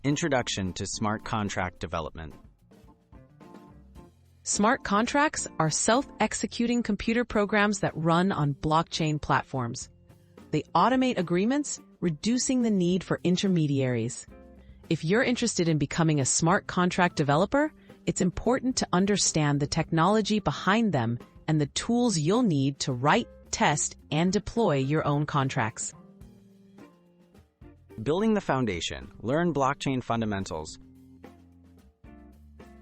Introduction to Smart Contract Development. Smart contracts are self-executing computer programs that run on blockchain platforms. They automate agreements, reducing the need for intermediaries. If you're interested in becoming a smart contract developer, it's important to understand the technology behind them and the tools you'll need to write, test, and deploy your own contracts. Building the foundation. Learn blockchain fundamentals.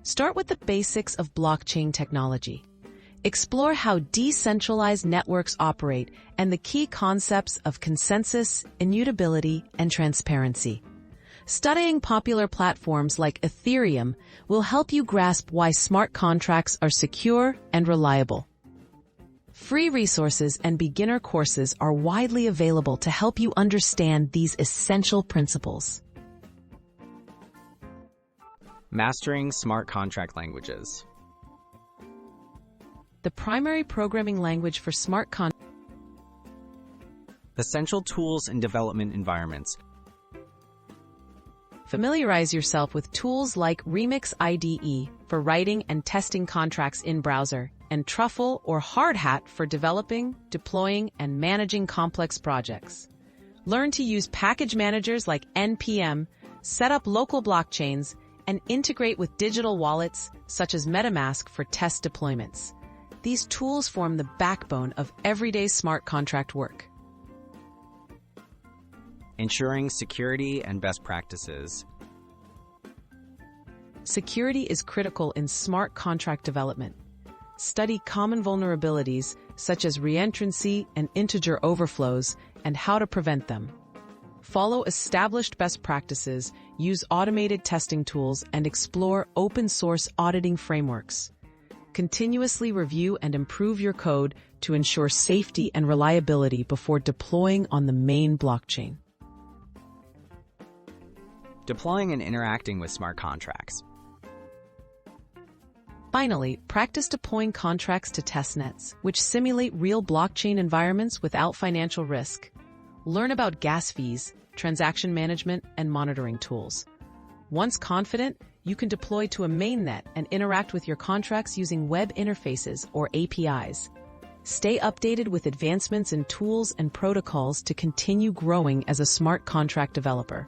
Start with the basics of blockchain technology. Explore how decentralized networks operate and the key concepts of consensus, immutability, and transparency. Studying popular platforms like Ethereum will help you grasp why smart contracts are secure and reliable. Free resources and beginner courses are widely available to help you understand these essential principles. Mastering smart contract languages. The primary programming language for smart contracts. Essential tools and development environments. Familiarize yourself with tools like Remix IDE for writing and testing contracts in browser, and Truffle or Hardhat for developing, deploying, and managing complex projects. Learn to use package managers like NPM, set up local blockchains, and integrate with digital wallets such as MetaMask for test deployments. These tools form the backbone of everyday smart contract work. Ensuring security and best practices. Security is critical in smart contract development. Study common vulnerabilities such as reentrancy and integer overflows and how to prevent them. Follow established best practices, use automated testing tools, and explore open-source auditing frameworks. Continuously review and improve your code to ensure safety and reliability before deploying on the main blockchain. Deploying and interacting with smart contracts. Finally, practice deploying contracts to testnets, which simulate real blockchain environments without financial risk. Learn about gas fees, transaction management, and monitoring tools. Once confident, you can deploy to a mainnet and interact with your contracts using web interfaces or APIs. Stay updated with advancements in tools and protocols to continue growing as a smart contract developer.